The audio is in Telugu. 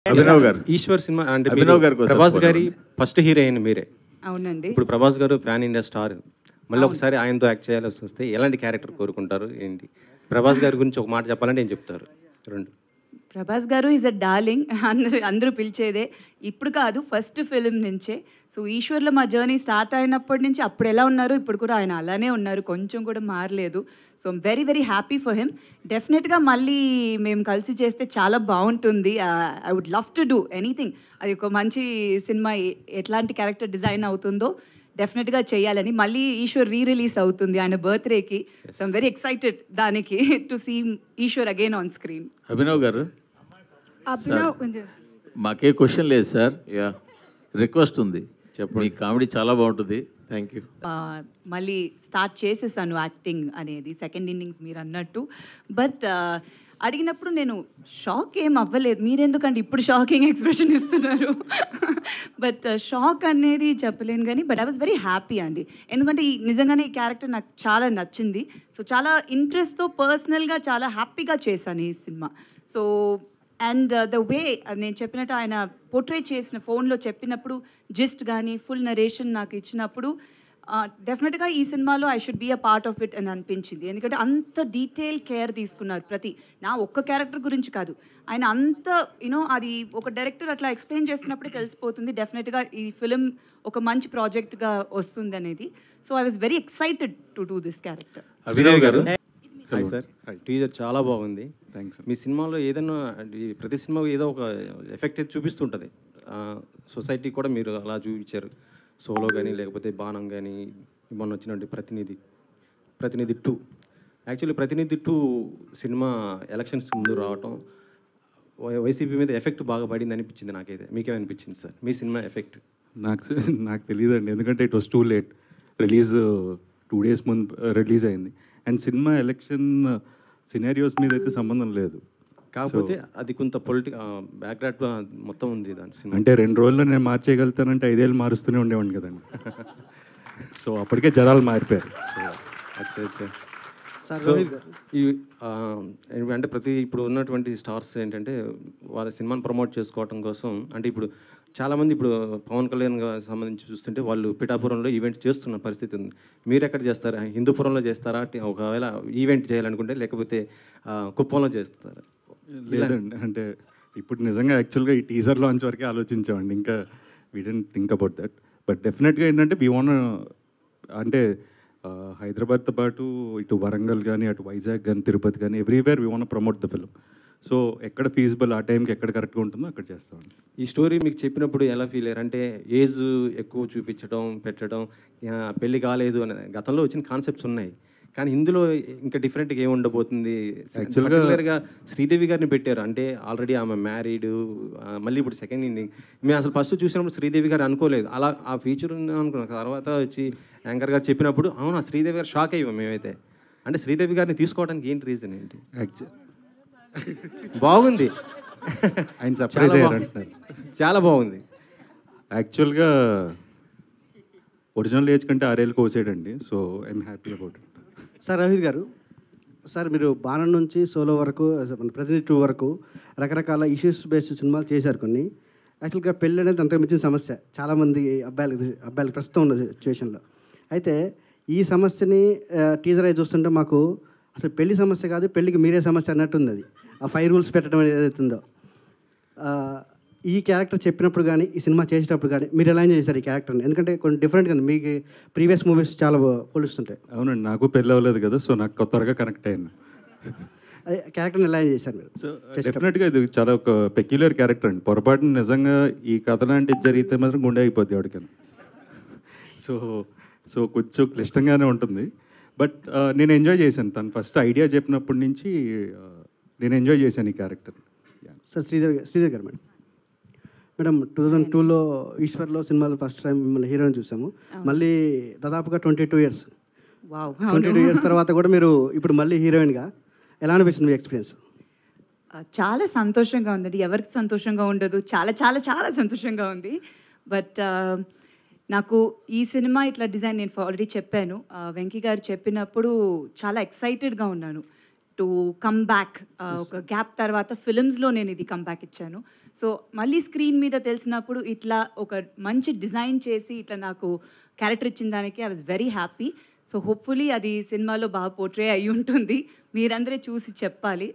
అభినవ్ గారు ఈశ్వర్ సినిమా అంటే అభినవ్ గారి కోసం ప్రభాస్ గారి ఫస్ట్ హీరోయిన్ మీరే. అవునండి. ఇప్పుడు ప్రభాస్ గారు ప్యాన్ ఇండియా స్టార్. మళ్ళీ ఒకసారి ఆయనతో యాక్ట్ చేయాల్సి వస్తే ఎలాంటి క్యారెక్టర్ కోరుకుంటారు ఏంటి? ప్రభాస్ గారి గురించి ఒక మాట చెప్పాలంటే ఏం చెప్తారు? రెండు. ప్రభాస్ గారు ఈజ్ అ డార్లింగ్. అందరూ పిలిచేదే. ఇప్పుడు కాదు, ఫస్ట్ ఫిలిం నుంచే. సో ఈశ్వర్లో మా జర్నీ స్టార్ట్ అయినప్పటి నుంచి అప్పుడు ఎలా ఉన్నారు, ఇప్పుడు కూడా ఆయన అలానే ఉన్నారు, కొంచెం కూడా మారలేదు. So very very happy for him. డెఫినెట్గా మళ్ళీ మేము కలిసి చేస్తే చాలా బాగుంటుంది. I would love to do anything. అది ఒక మంచి సినిమా, ఎట్లాంటి క్యారెక్టర్ డిజైన్ అవుతుందో డెఫినెట్గా చేయాలని. మళ్ళీ ఈశ్వర్ రిలీజ్ అవుతుంది ఆయన బర్త్డేకి. సో ఐమ్ వెరీ ఎక్సైటెడ్ దానికి to see Eshwar again on screen. Abhinav garu Abhinav కొంచెం మాకే క్వశ్చన్ లేదు సార్, రిక్వెస్ట్ ఉంది. చెప్పండి. మీ కామెడీ చాలా బాగుంటుంది. Thank you. మళ్ళీ స్టార్ట్ చేసేసాను యాక్టింగ్ అనేది, సెకండ్ ఇన్నింగ్స్ మీరు అన్నట్టు. బట్ అడిగినప్పుడు నేను షాక్ ఏం అవ్వలేదు. మీరెందుకంటే ఇప్పుడు షాకింగ్ ఎక్స్ప్రెషన్ ఇస్తున్నారు. బట్ షాక్ అనేది చెప్పలేను కానీ, but I was very happy అండి. ఎందుకంటే నిజంగానే ఈ క్యారెక్టర్ నాకు చాలా నచ్చింది. సో చాలా ఇంట్రెస్ట్తో పర్సనల్గా చాలా హ్యాపీగా చేశాను ఈ cinema. So and the way నేను చెప్పినట్టు ఆయన పోర్ట్రే చేసిన ఫోన్లో చెప్పినప్పుడు జిస్ట్ కానీ ఫుల్ నరేషన్ నాకు ఇచ్చినప్పుడు డెఫినెట్గా ఈ సినిమాలో I should be a part of it అని అనిపించింది. ఎందుకంటే అంత డీటెయిల్ కేర్ తీసుకున్నారు ప్రతి నా ఒక్క క్యారెక్టర్ గురించి కాదు. ఆయన అంత అది ఒక డైరెక్టర్ అట్లా ఎక్స్ప్లెయిన్ చేస్తున్నప్పుడే తెలిసిపోతుంది డెఫినెట్గా ఈ ఫిలిం ఒక మంచి ప్రాజెక్ట్గా వస్తుంది అనేది. So I was very excited to do this character. Abhinav గారు హాయ్ సార్. టీజర్ చాలా బాగుంది. థ్యాంక్స్. మీ సినిమాలో ఏదైనా ప్రతి సినిమా ఏదో ఒక ఎఫెక్ట్ అయితే చూపిస్తుంటుంది. సొసైటీ కూడా మీరు అలా చూపించారు. సోలో కానీ లేకపోతే బాణం కానీ, మొన్న వచ్చినట్టు ప్రతినిధి 2. యాక్చువల్లీ ప్రతినిధి 2 సినిమా ఎలక్షన్స్ ముందు రావటం వైసీపీ మీద ఎఫెక్ట్ బాగా పడింది అనిపించింది నాకైతే. మీకేమనిపించింది సార్ మీ సినిమా ఎఫెక్ట్? నాకు తెలియదండి, ఎందుకంటే it was too late. Release 2 days ముందు రిలీజ్ అయింది. అండ్ సినిమా ఎలక్షన్ సినారియోస్ మీద అయితే సంబంధం లేదు. కాకపోతే అది కొంత బ్యాక్గ్రౌండ్ మొత్తం ఉంది దాని సినిమా. అంటే 2 రోజుల్లో నేను మార్చేయగలుగుతానంటే 5 ఏళ్ళు మారుస్తూనే ఉండేవాడిని కదండి. సో అప్పటికే జనాలు మారిపోయారు. సో సో ఈ అంటే ఇప్పుడు ఉన్నటువంటి స్టార్స్ ఏంటంటే వాళ్ళ సినిమాని ప్రమోట్ చేసుకోవడం కోసం, అంటే ఇప్పుడు చాలామంది ఇప్పుడు పవన్ కళ్యాణ్ సంబంధించి చూస్తుంటే వాళ్ళు పిఠాపురంలో ఈవెంట్ చేస్తున్న పరిస్థితి ఉంది. మీరు ఎక్కడ చేస్తారా? హిందూపురంలో చేస్తారా ఒకవేళ ఈవెంట్ చేయాలనుకుంటే, లేకపోతే కుప్పంలో చేస్తారా? లేదండి, అంటే ఇప్పుడు నిజంగా యాక్చువల్గా ఈ టీజర్ లాంచ్ వరకే ఆలోచించామండి. ఇంకా we didn't think about that. But డెఫినెట్గా ఏంటంటే వీ వాంట్, అంటే హైదరాబాద్తో పాటు ఇటు వరంగల్ కానీ, అటు వైజాగ్ కానీ, తిరుపతి కానీ, everywhere we want promote the film. So ఎక్కడ ఫీజిబుల్, ఆ టైంకి ఎక్కడ కరెక్ట్గా ఉంటుందో అక్కడ చేస్తామండి. ఈ స్టోరీ మీకు చెప్పినప్పుడు ఎలా ఫీల్ అయ్యారు? అంటే ఏజ్ ఎక్కువ చూపించడం పెట్టడం, పెళ్ళి కాలేదు అనే గతంలో వచ్చిన కాన్సెప్ట్స్ ఉన్నాయి, కానీ ఇందులో ఇంకా డిఫరెంట్గా ఏమి ఉండబోతుంది? యాక్చువల్గా శ్రీదేవి గారిని పెట్టారు, అంటే ఆల్రెడీ ఆమె మ్యారీడ్, మళ్ళీ ఇప్పుడు సెకండ్ ఇన్నింగ్. మేము అసలు ఫస్ట్ చూసినప్పుడు శ్రీదేవి గారు అనుకోలేదు అలా ఆ ఫీచర్ అనుకున్నాం. తర్వాత వచ్చి యాంకర్ గారు చెప్పినప్పుడు అవునా శ్రీదేవి గారు షాక్ అయ్యాం మేమైతే. అంటే శ్రీదేవి గారిని తీసుకోవడానికి ఏంటి రీజన్ ఏంటి? బాగుంది, ఆయన సర్ప్రైజ్ అయ్యారంటున్నారు. చాలా బాగుంది. యాక్చువల్గా ఒరిజినల్ ఏజ్ కంటే 6 ఏళ్ళు కోసాడండి. So I'm happy about it. Sir Rohit గారు, సార్ మీరు బాణం నుంచి సోలో వరకు, ప్రతినిధి 2 వరకు రకరకాల ఇష్యూస్ బేస్డ్ సినిమాలు చేశారు కొన్ని. యాక్చువల్గా పెళ్ళి అనేది అంతకు మించిన సమస్య చాలామంది అబ్బాయిలకి ప్రస్తుతం ఉన్న సిచ్యువేషన్లో. అయితే ఈ సమస్యని టీజర్ అయి చూస్తుంటే మాకు అసలు పెళ్లి సమస్య కాదు, పెళ్ళికి మీరే సమస్య అన్నట్టుంది. అది ఆ 5 rules పెట్టడం అనేది ఏదైతుందో, ఈ క్యారెక్టర్ చెప్పినప్పుడు కానీ, ఈ సినిమా చేసేటప్పుడు కానీ మీరు ఎలా చేశారు ఈ క్యారెక్టర్ని? ఎందుకంటే కొన్ని డిఫరెంట్గా మీకు ప్రీవియస్ మూవీస్ చాలా పోలుస్తుంటాయి. అవునండి, నాకు పెళ్ళి అవ్వలేదు కదా, సో నాకు త్వరగా కనెక్ట్ అయ్యాను. అదే క్యారెక్టర్ని ఎలా చేశారు మీరు? సో డెఫినెట్గా ఇది చాలా ఒక పెక్యులర్ క్యారెక్టర్ అండి. పొరపాటున నిజంగా ఈ కథ లాంటిది జరిగితే మాత్రం గుండె అయిపోద్ది ఎవరికైనా. సో కొంచెం క్లిష్టంగానే ఉంటుంది. బట్ నేను ఎంజాయ్ చేశాను. తను ఫస్ట్ ఐడియా చెప్పినప్పటి నుంచి నేను ఎంజాయ్ చేశాను ఈ క్యారెక్టర్. సార్ శ్రీదేవి గారు మేడం 2002లో ఈశ్వర్లో సినిమాలో ఫస్ట్ టైం మిమ్మల్ని హీరోయిన్ చూసాము. మళ్ళీ దాదాపుగా 22 years. 22 years తర్వాత కూడా మీరు ఇప్పుడు మళ్ళీ హీరోయిన్గా ఎలా అనిపిస్తుంది మీ ఎక్స్పీరియన్స్? చాలా సంతోషంగా ఉందండి. ఎవరికి సంతోషంగా ఉండదు? చాలా చాలా చాలా సంతోషంగా ఉంది. బట్ నాకు ఈ సినిమా ఇట్లా డిజైన్ నేను ఆల్రెడీ చెప్పాను. వెంకీ గారు చెప్పినప్పుడు చాలా ఎక్సైటెడ్గా ఉన్నాను. టు కమ్ బ్యాక్, ఒక గ్యాప్ తర్వాత ఫిలిమ్స్లో నేను ఇది కమ్ బ్యాక్ ఇచ్చాను. సో మళ్ళీ స్క్రీన్ మీద తెలిసినప్పుడు ఇట్లా ఒక మంచి డిజైన్ చేసి ఇట్లా నాకు క్యారెక్టర్ ఇచ్చిన దానికి I was very happy. So hopefully అది సినిమాలో బాగా పోర్ట్రే అయి ఉంటుంది. మీరందరే చూసి చెప్పాలి.